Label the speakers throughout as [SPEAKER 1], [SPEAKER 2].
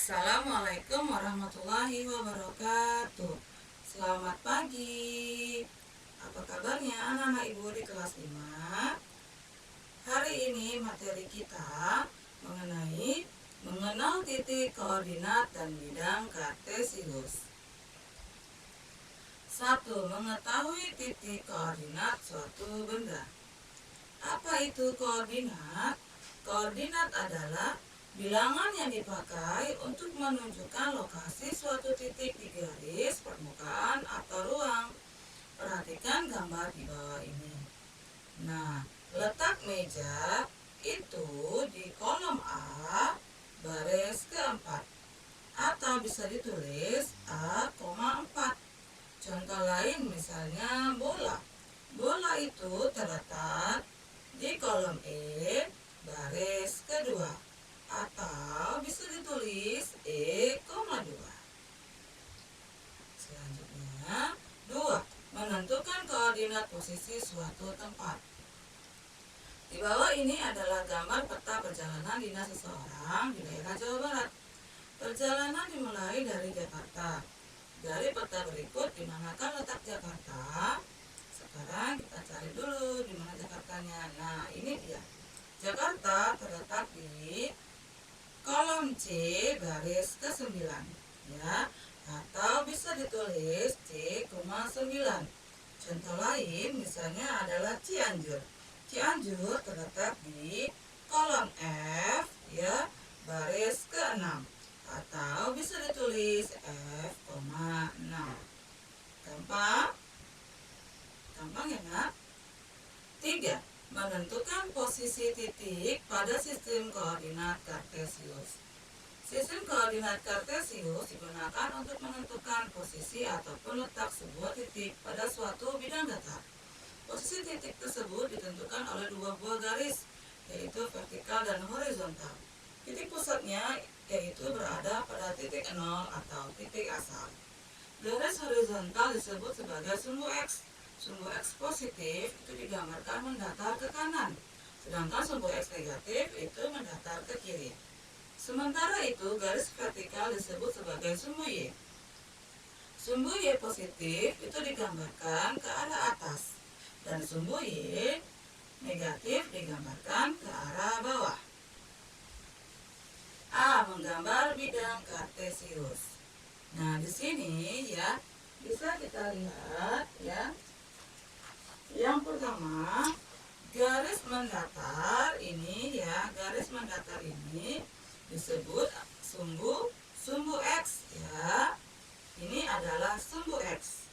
[SPEAKER 1] Assalamualaikum warahmatullahi wabarakatuh. Selamat pagi. Apa kabarnya anak-anak ibu di kelas 5? Hari ini materi kita mengenai mengenal titik koordinat dan bidang kartesius. 1. Mengetahui titik koordinat suatu benda. Apa itu koordinat? Koordinat adalah bilangan yang dipakai untuk menunjukkan lokasi suatu titik di garis, permukaan, atau ruang. Perhatikan gambar di bawah ini. Nah, letak meja itu di kolom A, baris keempat. Atau bisa ditulis A,4. Contoh lain misalnya bola. Bola itu terletak di kolom E, baris kedua. Atau bisa ditulis E,2. Selanjutnya 2. Menentukan koordinat posisi suatu tempat. Di bawah ini adalah gambar peta perjalanan dinas seseorang di daerah Jawa Barat. Perjalanan dimulai dari Jakarta. Dari peta berikut di manakah letak Jakarta? Sekarang kita cari dulu di mana Jakartanya. Nah, ini dia. Jakarta terletak di kolom C, baris ke-9, ya, atau bisa ditulis C,9. Contoh lain misalnya adalah Cianjur. Cianjur terletak di kolom F, ya, baris ke-6, atau bisa ditulis F,6. Gampang? Gampang ya, Nak? 3. Menentukan posisi titik pada sistem koordinat kartesius. Sistem koordinat kartesius digunakan untuk menentukan posisi ataupun letak sebuah titik pada suatu bidang datar. Posisi titik tersebut ditentukan oleh dua buah garis, yaitu vertikal dan horizontal. Titik pusatnya yaitu berada pada titik 0 atau titik asal. Garis horizontal disebut sebagai sumbu X. Sumbu X positif itu digambarkan mendatar ke kanan, sedangkan sumbu X negatif itu mendatar ke kiri. Sementara itu garis vertikal disebut sebagai sumbu Y. Sumbu Y positif itu digambarkan ke arah atas, dan sumbu Y negatif digambarkan ke arah bawah. A. Menggambar bidang kartesius. Nah, di sini ya bisa kita lihat ya. Yang pertama, garis mendatar ini ya, garis mendatar ini disebut sumbu X ya. Ini adalah sumbu X.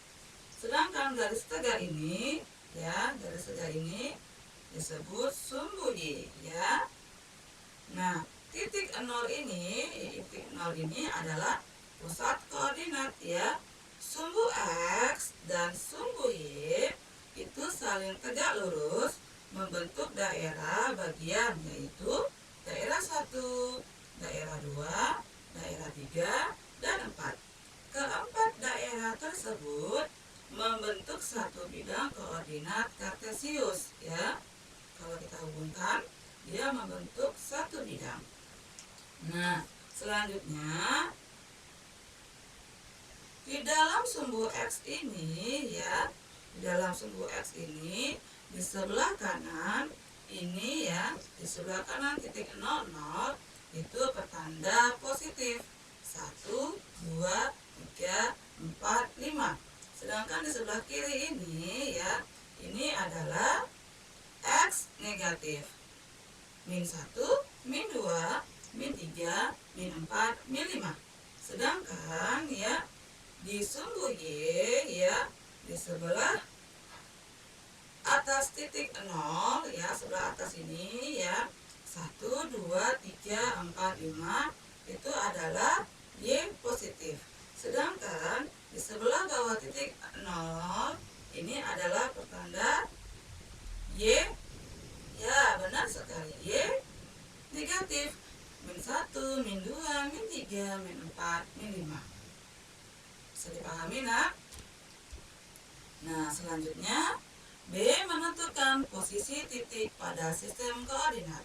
[SPEAKER 1] Sedangkan garis tegak ini ya, garis tegak ini disebut sumbu Y ya. Nah, titik 0 ini adalah pusat koordinat ya. Sumbu X dan sumbu Y itu saling tegak lurus membentuk daerah bagian, yaitu daerah 1, daerah 2, daerah 3, dan 4. Keempat daerah tersebut membentuk satu bidang koordinat kartesius ya. Kalau kita hubungkan, dia membentuk satu bidang. Nah, selanjutnya di dalam sumbu X ini ya, di dalam sumbu X ini di sebelah kanan ini ya, di sebelah kanan titik 00 itu pertanda positif 1, 2, 3, 4, 5. Sedangkan di sebelah kiri ini ya, ini adalah X negatif. Min 1, min 2, min 3, min 4, min 5. Sedangkan ya di sumbu Y ya, di sebelah atas titik 0 ya, sebelah atas ini ya, 1, 2, 3, 4, 5 itu adalah Y positif. Sedangkan di sebelah bawah titik 0 ini adalah pertanda Y, ya benar sekali, Y negatif. Min 1, min 2, min 3, min 4, min 5. Bisa dipahami, Nak? Nah, selanjutnya B. Menentukan posisi titik pada sistem koordinat.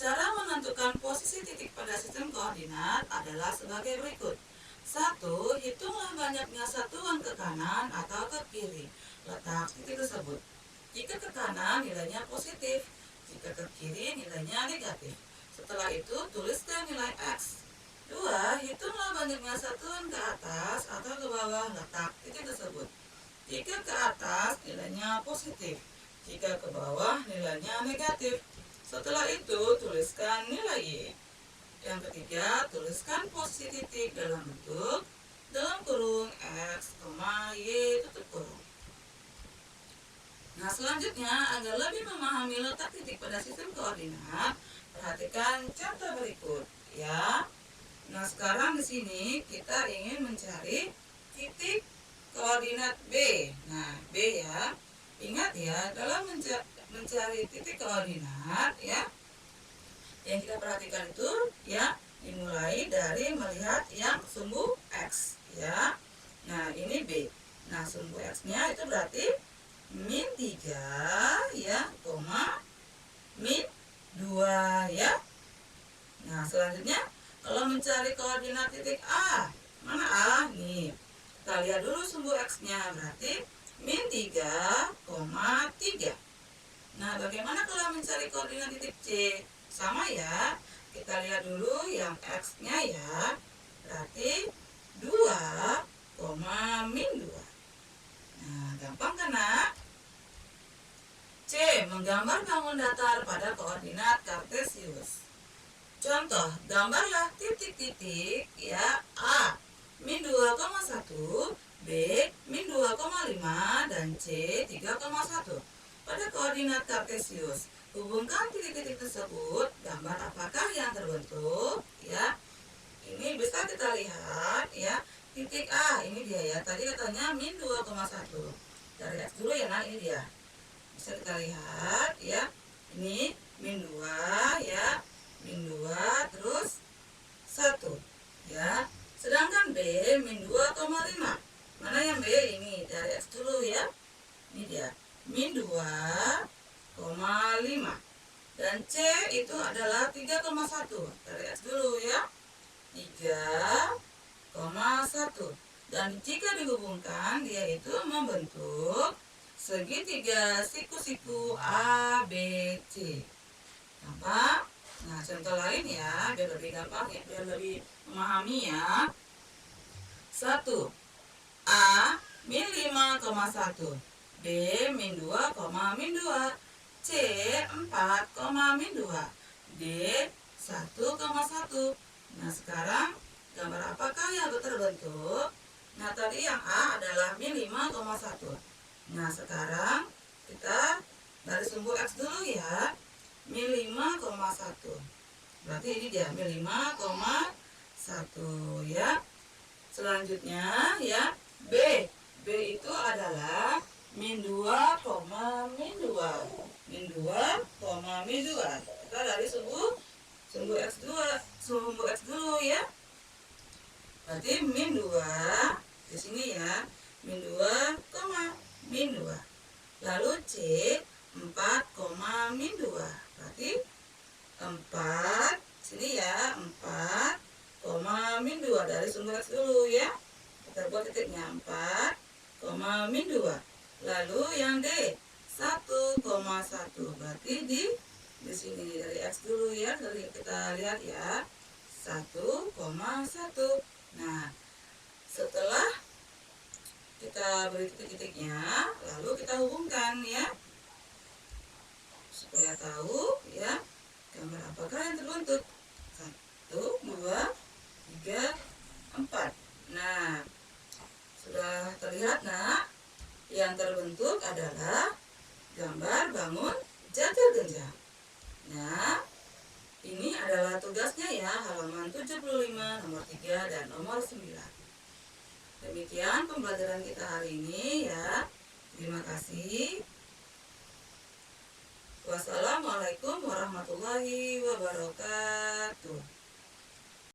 [SPEAKER 1] Cara menentukan posisi titik pada sistem koordinat adalah sebagai berikut. 1. Hitunglah banyaknya satuan ke kanan atau ke kiri letak titik tersebut. Jika ke kanan nilainya positif, jika ke kiri nilainya negatif. Setelah itu tuliskan nilai X. 2. Hitunglah banyaknya satuan ke atas atau ke bawah letak titik tersebut. Jika ke atas nilainya positif, jika ke bawah nilainya negatif. Setelah itu tuliskan nilai Y. Yang ketiga, tuliskan posisi titik dalam bentuk dalam kurung X, Y tutup kurung. Nah, selanjutnya agar lebih memahami letak titik pada sistem koordinat, perhatikan contoh berikut ya. Nah, sekarang di sini kita ingin mencari titik koordinat B. Nah, B ya. Ingat ya, dalam mencari titik koordinat ya, yang kita perhatikan itu ya, dimulai dari melihat yang sumbu X ya. Nah, ini B. Nah, sumbu X-nya itu berarti min 3 ya, koma min 2 ya. Nah, selanjutnya kalau mencari koordinat titik A, mana A? Nih, kita lihat dulu sumbu X-nya, berarti min 3, 3. Nah, bagaimana kalau mencari koordinat titik C? Sama ya, kita lihat dulu yang X-nya ya, berarti 2, min 2. Nah, gampang kan nak? C. Menggambar bangun datar pada koordinat kartesius. Contoh, gambarlah titik-titik ya, A min 2,1, B min 2,5, dan C 3,1 pada koordinat kartesius. Hubungkan titik-titik tersebut, gambar apakah yang terbentuk ya. Ini bisa kita lihat ya, titik A ini dia ya, tadi katanya min 2,1. Dari X dulu ya, nah ini dia. Bisa kita lihat ya, ini min 2 ya, min 2 terus 1 ya. Sedangkan B min 2,5. Mana yang B? Ini dari X dulu ya. Ini dia, min 2,5. Dan C itu adalah 3,1. Dari X dulu ya. 3,1. Dan jika dihubungkan, dia itu membentuk segitiga siku-siku A, B, C. Gampang? Nah, contoh lain ya, biar lebih gampang ya, biar lebih memahami ya. 1. A min 5,1, B min 2, min 2, C 4, min 2, D 1,1. Nah, sekarang gambar apakah yang terbentuk? Nah, tadi yang A adalah min 5,1. Nah, sekarang kita dari sumbu X dulu ya, min 5,1. Berarti ini dia min 5,1 ya. Selanjutnya ya, B. B itu adalah min 2, min 2. Min 2, min 2. Kita dari sumbu X dulu ya. Berarti min 2 di sini ya. Min 2, min 2. Lalu C 4, min 2. Berarti 4 sini ya, 4, min 2 dari sumber X dulu ya. Kita buat titiknya 4, min 2. Lalu yang D 1,1. Berarti di sini dari X dulu ya. Dari kita lihat ya, 1,1. Nah, setelah kita beri titik-titiknya, lalu kita hubungkan ya, supaya tahu ya gambar apakah yang terbentuk. 1, 2, 3, 4. Nah, sudah terlihat nak, yang terbentuk adalah gambar bangun jatuh genjang. Nah, ini adalah tugasnya ya, halaman 75, nomor 3 dan nomor 9. Demikian pembelajaran kita hari ini ya. Terima kasih. Wassalamualaikum warahmatullahi wabarakatuh.